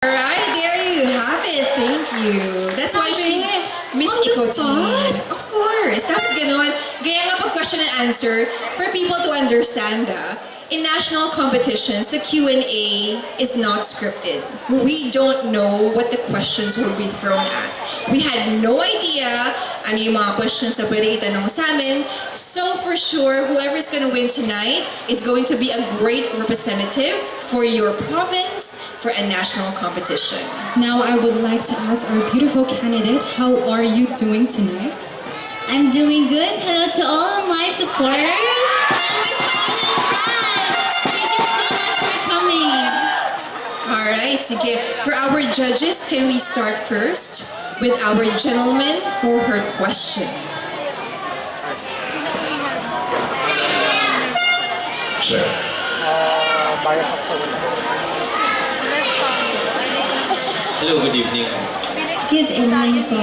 Alright, there you have it. Thank you. That's why she's Miss Ikotin. Of course. Dapat ganon. Gaya nga pag question and answer, for people to understand, in national competitions, the Q&A is not scripted. We don't know what the questions will be thrown at. We had no idea ano yung mga questions na pwede itanong sa amin. So for sure, whoever's gonna win tonight is going to be a great representative for your province for a national competition. Now I would like to ask our beautiful candidate, how are you doing tonight? I'm doing good. Hello to all of my supporters and my family and friends. Thank you so much for coming. Alright, sige. For our judges, can we start first with our gentleman for her question? Sure. Hello, good evening. Good evening po.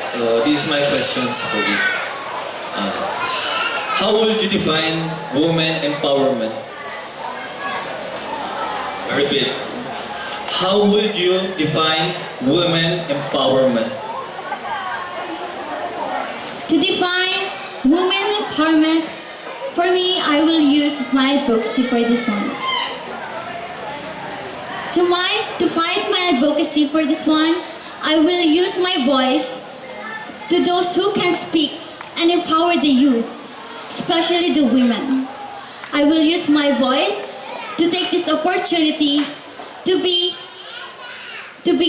So, this is my questions for you. How would you define woman empowerment? I repeat. How would you define woman empowerment? To define women empowerment, for me, I will use my advocacy for this one. To fight my advocacy for this one, I will use my voice to those who can speak and empower the youth, especially the women. I will use my voice to take this opportunity to be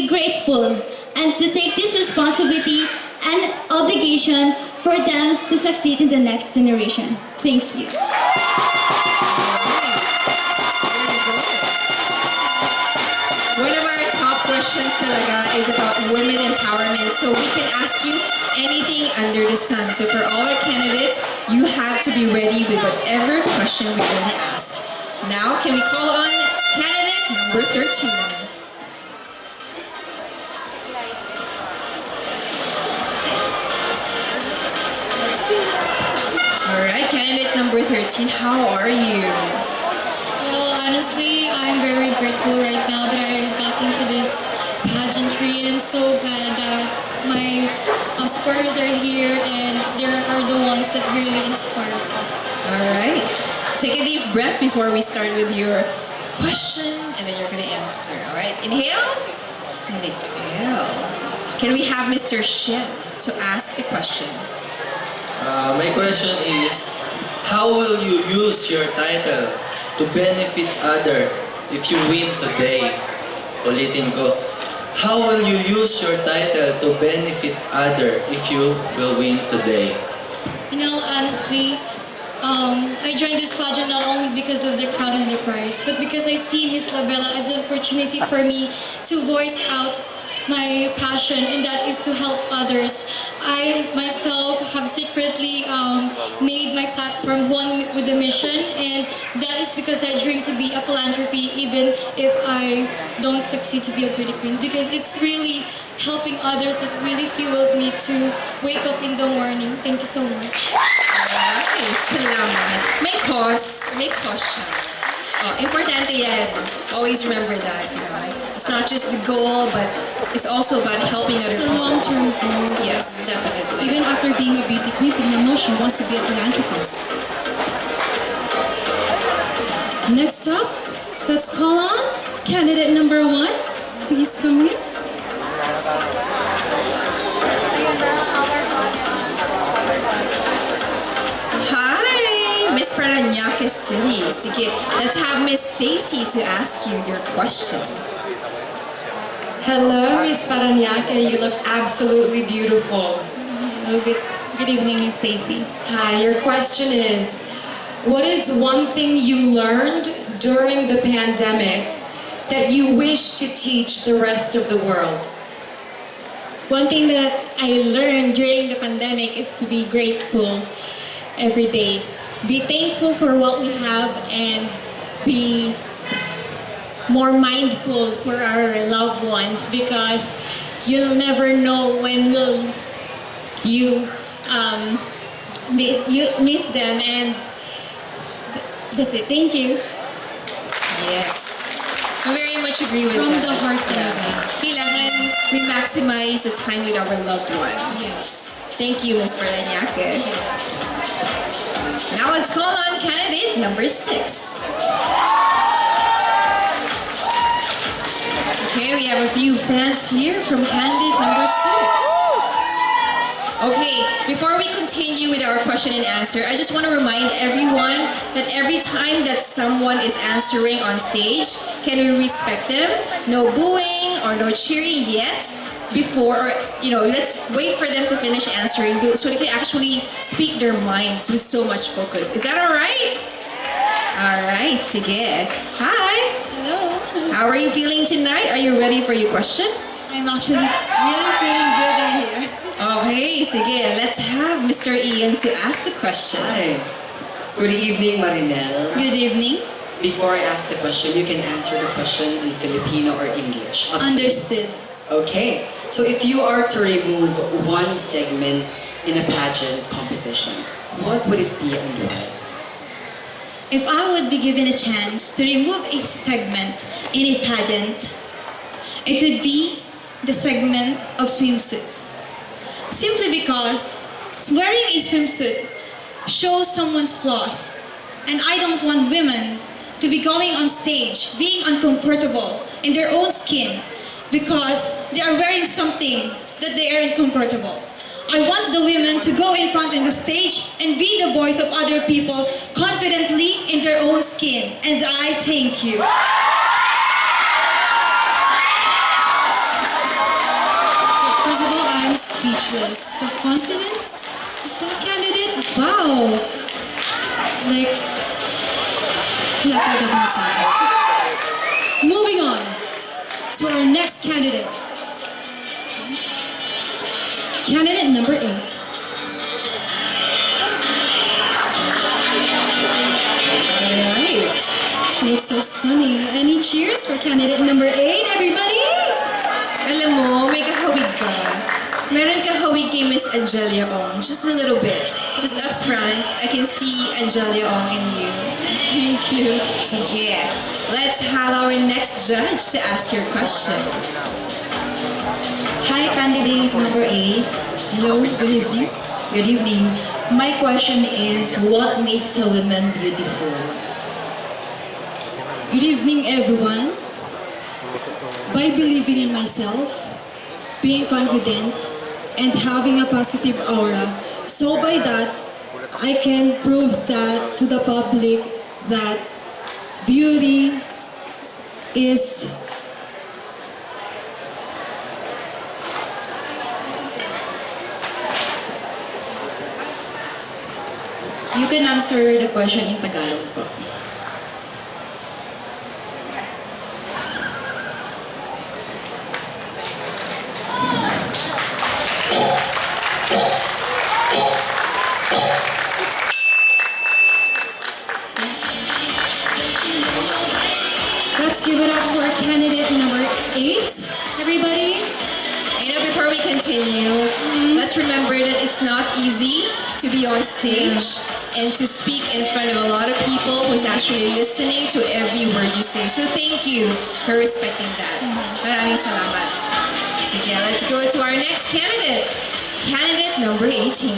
grateful and to take this responsibility and obligation for them to succeed in the next generation. Thank you. One of our top questions talaga is about women empowerment. So we can ask you anything under the sun. So for all our candidates, you have to be ready with whatever question we're going to ask. Now, can we call on candidate number 13? Alright, candidate number 13, how are you? Well, honestly, I'm very grateful right now that I got into this pageantry, and I'm so glad that my supporters are here and they are the ones that really inspire me. Alright, take a deep breath before we start with your question, and then you're going to answer. Alright, inhale and exhale. Can we have Mr. Shen to ask the question? My question is, how will you use your title to benefit other if you win today? Ulitin ko, how will you use your title to benefit other if you will win today? You know, honestly, I joined this pageant not only because of the crown and the prize, but because I see Miss Lla Bealla as an opportunity for me to voice out my passion, and that is to help others. I myself have secretly made my platform one with a mission, and that is because I dream to be a philanthropy even if I don't succeed to be a beauty queen, because it's really helping others that really fuels me to wake up in the morning. Thank you so much. Ay, salamat. May cause siya. Oh, importante yan. Always remember that. You know? It's not just the goal, but it's also about helping other It's a people. long-term goal. Yes, definitely. Even after being a beauty queen, tingnan mo, she wants to be a philanthropist. Next up, let's call on candidate number 1. Please come in. Hi, Miss Paranaque City. Sige, let's have Miss Stacy to ask you your question. Hello, Miss Paranaque. You look absolutely beautiful. Good evening, Miss Stacy. Hi, your question is, what is one thing you learned during the pandemic that you wish to teach the rest of the world? One thing that I learned during the pandemic is to be grateful every day. Be thankful for what we have and be more mindful for our loved ones, because you'll never know when you miss them, and That's it. Thank you. Yes. I very much agree with From that. the heart talaga. Kailangan we maximize the time with our loved ones. Yes. Thank you, Ms. Berlanyake. Now let's call on candidate number 6. Okay, we have a few fans here from candidate number 6. Okay, before we continue with our question and answer, I just want to remind everyone that every time that someone is answering on stage, can we respect them? No booing or no cheering yet. Before, or let's wait for them to finish answering so they can actually speak their minds with so much focus. Is that alright? Alright, sige. Hi! Hello. How are you feeling tonight? Are you ready for your question? I'm actually really feeling good in here. Okay, sige. Let's have Mr. Ian to ask the question. Hi. Good evening, Marinel. Good evening. Before I ask the question, you can answer the question in Filipino or English. Up to you. Understood. Okay. So if you are to remove one segment in a pageant competition, what would it be and why? If I would be given a chance to remove a segment in a pageant, it would be the segment of swimsuits. Simply because wearing a swimsuit shows someone's flaws. And I don't want women to be going on stage, being uncomfortable in their own skin because they are wearing something that they are uncomfortable. I want the women to go in front in the stage and be the voice of other people confidently in their own skin. And I thank you. First of all, I'm speechless. The confidence of that candidate, wow. Like, talaga masabi. Moving on to our next candidate. Candidate number 8. Alright. She looks so stunning. Any cheers for candidate number 8, everybody? Alam mo, may kahawig ka. Meron kahawig kay Miss Angelia Ong. Just a little bit. Just up front, I can see Angelia Ong in you. Thank you. Sige. Let's have our next judge to ask your question. Hi, candidate number 8. Hello, good evening. Good evening. My question is, what makes a woman beautiful? Good evening, everyone. By believing in myself, being confident, and having a positive aura, so by that, I can prove that to the public that beauty is You can answer the question in Tagalog po. Let's give it up for candidate number 8, everybody. Before we continue, let's remember that it's not easy to be on stage and to speak in front of a lot of people who's actually listening to every word you say. So thank you for respecting that. Maraming salamat. Sige, let's go to our next candidate. Candidate number 18. I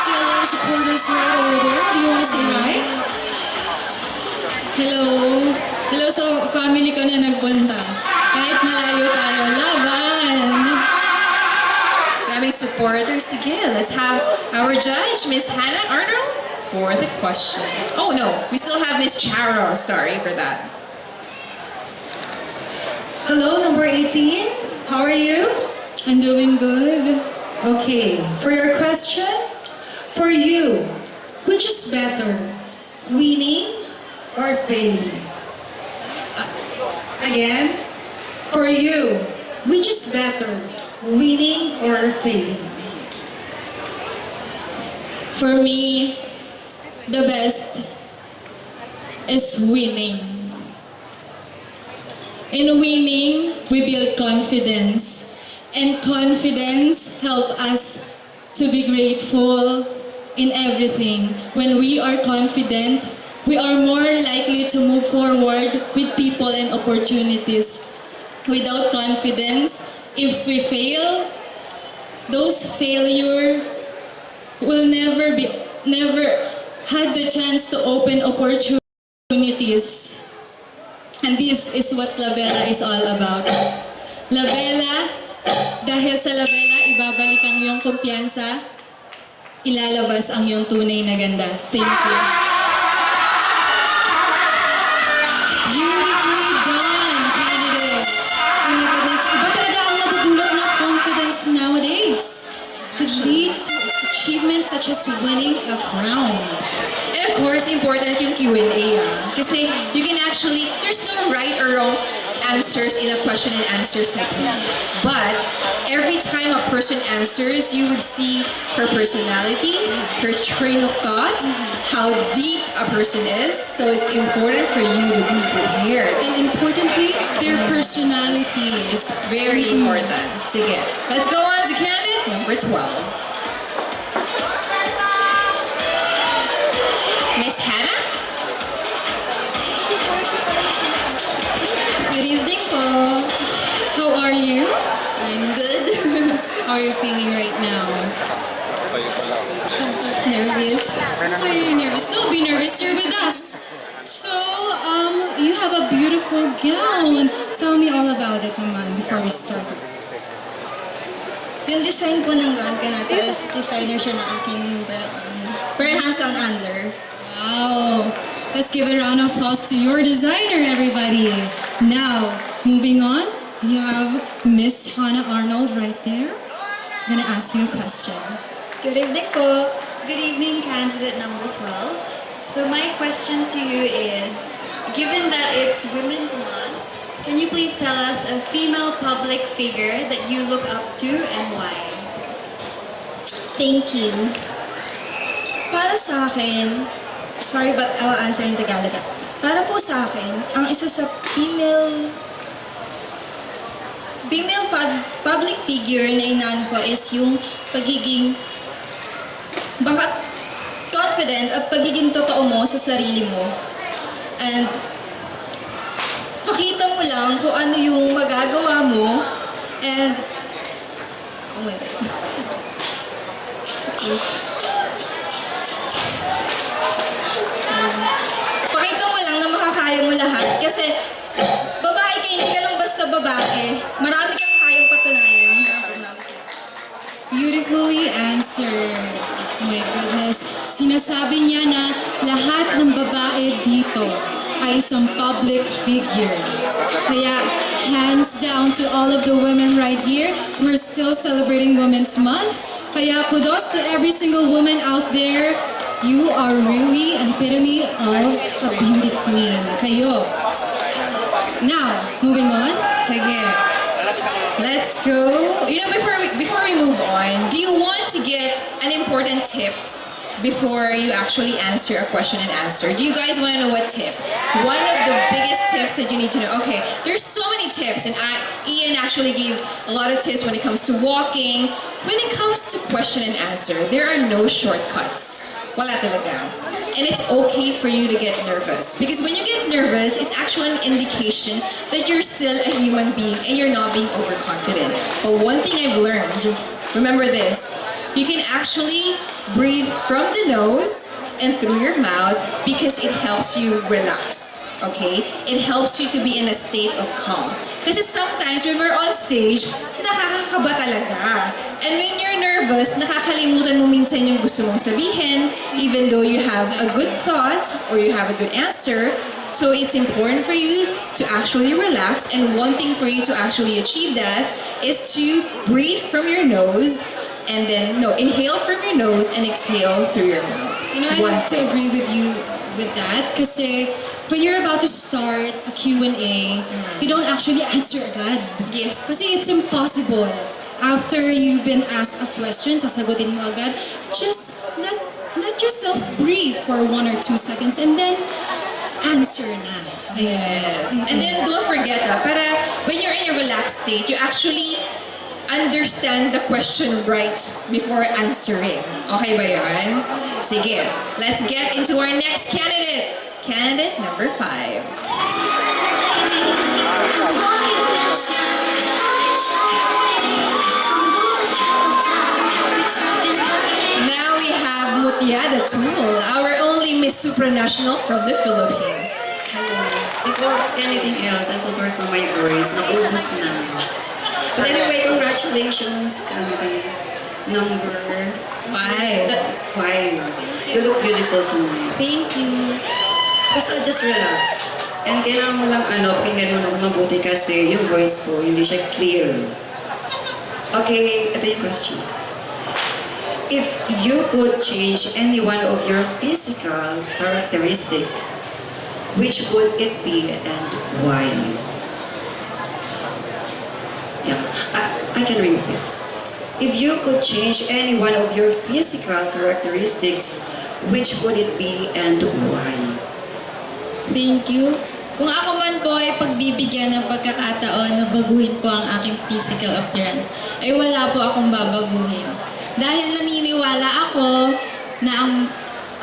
see a lot of supporters right over there. Do you want to say hi? Hello. Hello sa family ko na nagpunta. Kahit malayo tayo, laban! Maraming supporters. Sige, let's have our judge, Miss Hannah Arnold, for the question. Oh no, we still have Miss Charo. Sorry for that. Hello, number 18. How are you? I'm doing good. Okay, for your question, for you, which is better, winning or failing? Again, for you, which is better, winning or failing? For me, the best is winning. In winning, we build confidence. And confidence help us to be grateful in everything. When we are confident, we are more likely to move forward with people and opportunities. Without confidence, if we fail, those failure will never had the chance to open opportunities. And this is what Lla Bealla is all about. Lla Bealla, dahil sa Lla Bealla, ibabalik ang iyong kumpiyansa, ilalabas ang iyong tunay na ganda. Thank you. Beautifully done, candidate. Oh my goodness, iba talaga ang nadudulot ng confidence nowadays. Could lead to achievements such as winning a crown. And of course, important yung Q&A. Kasi you can actually, there's no right or wrong answers in a question and answer segment. But every time a person answers, you would see her personality, her train of thought, how deep a person is. So it's important for you to be prepared. And importantly, their personality. It's very important. Sige, let's go on to candidate number 12. Miss Hannah? Good evening po. How are you? I'm good. How are you feeling right now? Nervous? Why are you nervous? Don't be nervous. You're with us. So, you have a beautiful gown. Tell me all about it naman before we start. Yung design po ng gown ko natin is designer siya na aking very hands-on handler. Wow. Let's give a round of applause to your designer, everybody. Now, moving on, we have Miss Hannah Arnold right there. I'm gonna ask you a question. Good evening po. Good evening, candidate number 12. So my question to you is, given that it's Women's Month, can you please tell us a female public figure that you look up to and why? Thank you. Para sa akin, sorry but I will answer in Tagalog. Para po sa akin, ang isa sa female public figure na inano ko is yung pagiging confident at pagiging totoo mo sa sarili mo. And pakita mo lang kung ano yung magagawa mo. And oh my God. Okay. Pakita mo lang na makakaya mo lahat. Kasi babae ka, hindi ka lang basta babae. Marami kang kayang patunayan. Beautifully answered. Oh my goodness. Sinasabi niya na lahat ng babae dito ay isang public figure. Kaya hands down to all of the women right here. We're still celebrating Women's Month. Kaya kudos to every single woman out there. You are really an epitome of a beauty queen. Kayo. Now, moving on. Sige. Let's go. You know, before we move on, do you want to get an important tip before you actually answer a question and answer? Do you guys want to know what tip? One of the biggest tips that you need to know. Okay, there's so many tips, and Ian actually gave a lot of tips when it comes to walking. When it comes to question and answer, there are no shortcuts. Wala talaga. And it's okay for you to get nervous. Because when you get nervous, it's actually an indication that you're still a human being and you're not being overconfident. But one thing I've learned, remember this, you can actually breathe from the nose and through your mouth because it helps you relax. Okay? It helps you to be in a state of calm. Kasi sometimes when we're on stage, nakakakaba talaga. And when you're nervous, nakakalimutan mo minsan yung gusto mong sabihin, even though you have a good thought or you have a good answer. So it's important for you to actually relax, and one thing for you to actually achieve that is to breathe from your nose and then, inhale from your nose and exhale through your mouth. You know, I have to agree with you with that kasi when you're about to start a Q&A, you don't actually answer agad. Yes. Kasi it's impossible. After you've been asked a question, sasagutin mo agad. Just let yourself breathe for 1 or 2 seconds and then answer na. Yes. And then don't forget, para when you're in a relaxed state, you actually understand the question right before answering. Okay ba yan? Sige, let's get into our next candidate. Candidate number 5. Now we have Mutiada Tool, our only Miss Supranational from the Philippines. Hello. Before anything else, I'm so sorry for my voice. Naubos na. But anyway, congratulations, candidate number 5. 5. You look beautiful tonight. Thank you. Basta just relax. And kailangan mo lang pakinggan mo ako mabuti kasi yung voice ko, hindi siya clear. Okay, ito yung question. If you could change any one of your physical characteristic, which would it be and why? Yeah, I can repeat. If you could change any one of your physical characteristics, which would it be and why? Thank you. Kung ako man po ay pagbibigyan ng pagkakataon na baguhin po ang aking physical appearance, ay wala po akong babaguhin. Dahil naniniwala ako na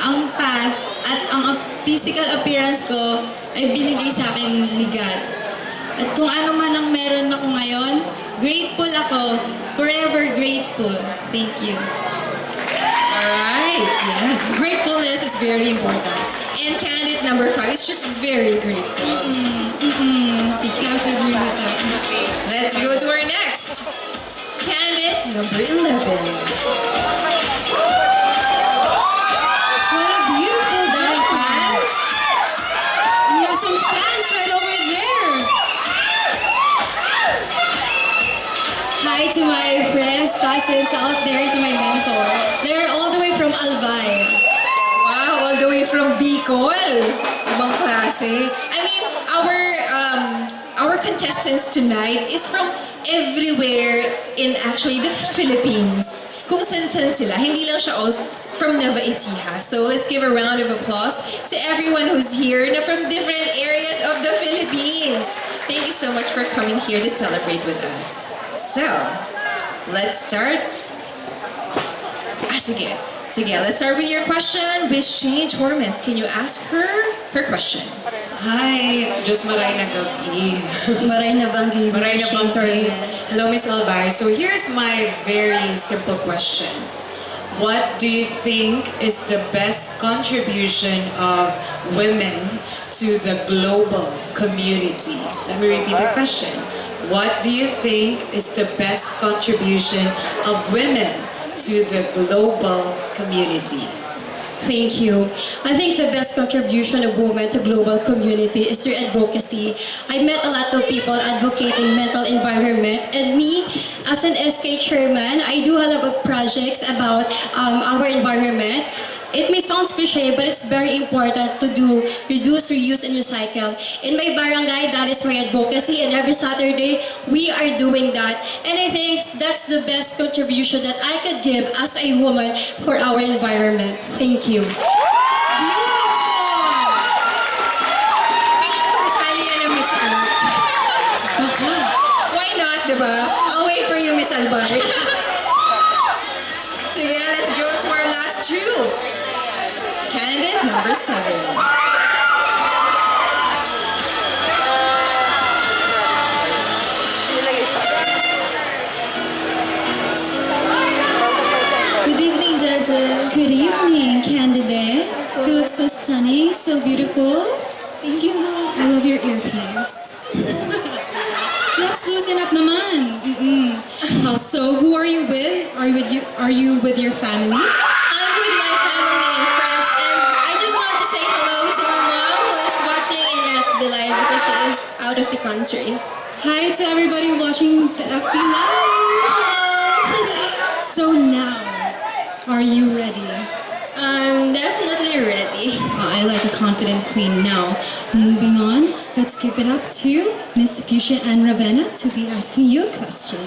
ang past at ang physical appearance ko ay binigay sa akin ni God. At kung ano man ang meron ako ngayon, grateful ako, forever grateful. Thank you. Alright, yeah. Gratefulness is very important. And candidate number 5 is just very grateful. Sige, I have to agree with that. Let's go to our next. Candidate number 11. What a beautiful Daming dance. fans. We have some fans right over there. Hi to my friends, cousins out there, to my mentor. They're all the way from Albay. Wow, all the way from Bicol. Ibang klase. I mean, our contestants tonight is from everywhere in actually the Philippines. Kung san-san sila, hindi lang siya all from Nueva Ecija. So let's give a round of applause to everyone who's here na from different areas of the Philippines. Thank you so much for coming here to celebrate with us. So, let's start. Sige. Let's start with your question. Miss Shane Tormes, can you ask her question? Hi, Diyos maray na gabi. Maray na banggi. Maray na Shane banggi. Torres. Hello, Miss Lla Bealla. So here's my very simple question. What do you think is the best contribution of women to the global community? Let me repeat the question. What do you think is the best contribution of women to the global community? Thank you. I think the best contribution of women to global community is through advocacy. I met a lot of people advocating mental environment, and me, as an SK chairman, I do a lot of projects about our environment. It may sound cliche, but it's very important to do reduce, reuse, and recycle. In my barangay, that is my advocacy, and every Saturday, we are doing that. And I think that's the best contribution that I could give as a woman for our environment. Thank you. Feeling ko kasali yan ng Miss Earth. Why not, diba? I'll wait for you, Miss Albay. Sige, let's go to our last two. Candidate number 7. Good evening, judges. Good evening, candidate. You look so stunning, so beautiful. Thank you, Mom. I love your earpiece. Let's loosen up naman. So, who are you with? Are you with your family? I'm with my family and friends, and I just want to say hello to my mom who is watching in FB Live because she is out of the country. Hi to everybody watching the FB Live. So now, are you ready? I'm definitely ready. I like a confident queen. Now, moving on, let's give it up to Miss Fuchsia and Ravenna to be asking you a question.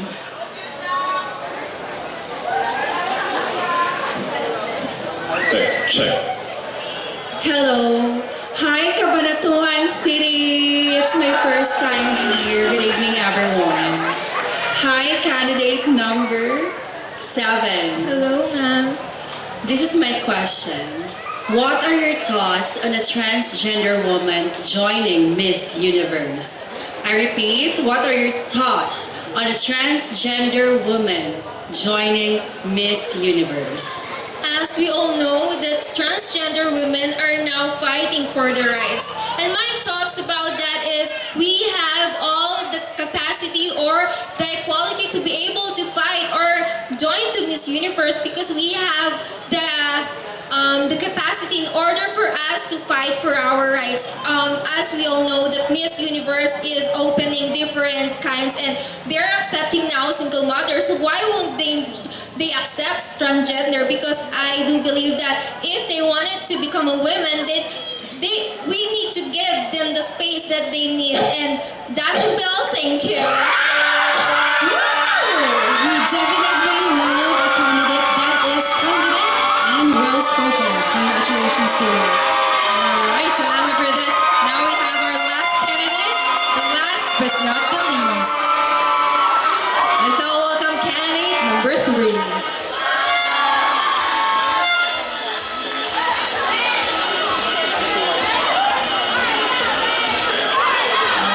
Check. Hello. Hi, Cabanatuan City. It's my first time here. Good evening, everyone. Hi, candidate is my question. What are your thoughts on a transgender woman joining Miss Universe? I repeat, what are your thoughts on a transgender woman joining Miss Universe? As we all know, that transgender women are now fighting for their rights. And my thoughts about that is we have all the capacity or the equality to be able to fight or join to Miss Universe because we have the capacity in order for us to fight for our rights. As we all know that Miss Universe is opening different kinds and they're accepting now single mothers. So why won't they accept transgender? Because I do believe that if they wanted to become a woman, then we need to give them the space that they need. And that will be all. Thank you. We definitely love a candidate that is confident and well-spoken. Congratulations to you. Alright, salamat for that. Now we have our last candidate, the last but not the least. Let's all welcome candidate number 3.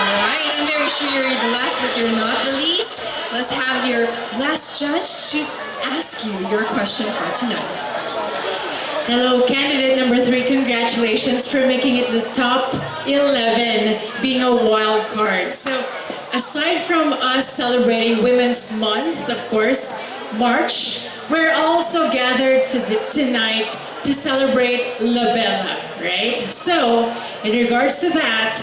Alright, I'm very sure you're the last but you're not the least. Let's have your last judge to ask you your question for tonight. Hello, candidate number 3. Congratulations for making it to the top 11, being a wild card. So, aside from us celebrating Women's Month, of course, March, we're also gathered tonight to celebrate Lla Bealla, right? So, in regards to that,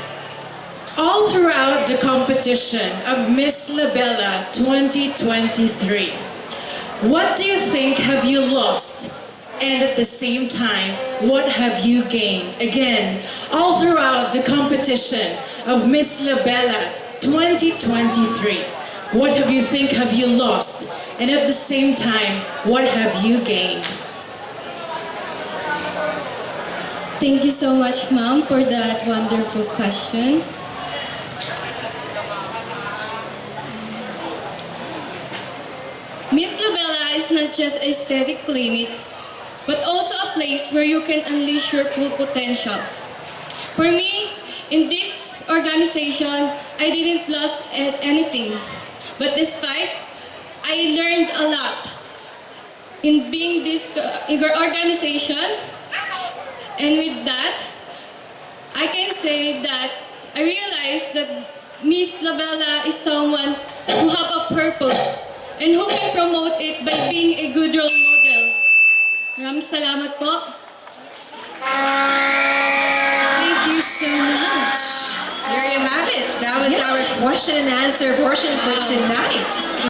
all throughout the competition of Miss Lla Bealla 2023, what do you think have you lost? And at the same time, what have you gained? Again, all throughout the competition of Miss Lla Bealla 2023, what have you think have you lost? And at the same time, what have you gained? Thank you so much, ma'am, for that wonderful question. Miss Lla Bealla is not just a aesthetic clinic, but also a place where you can unleash your full potentials. For me, in this organization, I didn't lose anything. But despite, I learned a lot in being this organization. And with that, I can say that I realized that Miss Lla Bealla is someone who have a purpose and who can promote it by being a good role model. Maraming salamat po. Thank you so much. There you have it. That was our question and answer portion for tonight.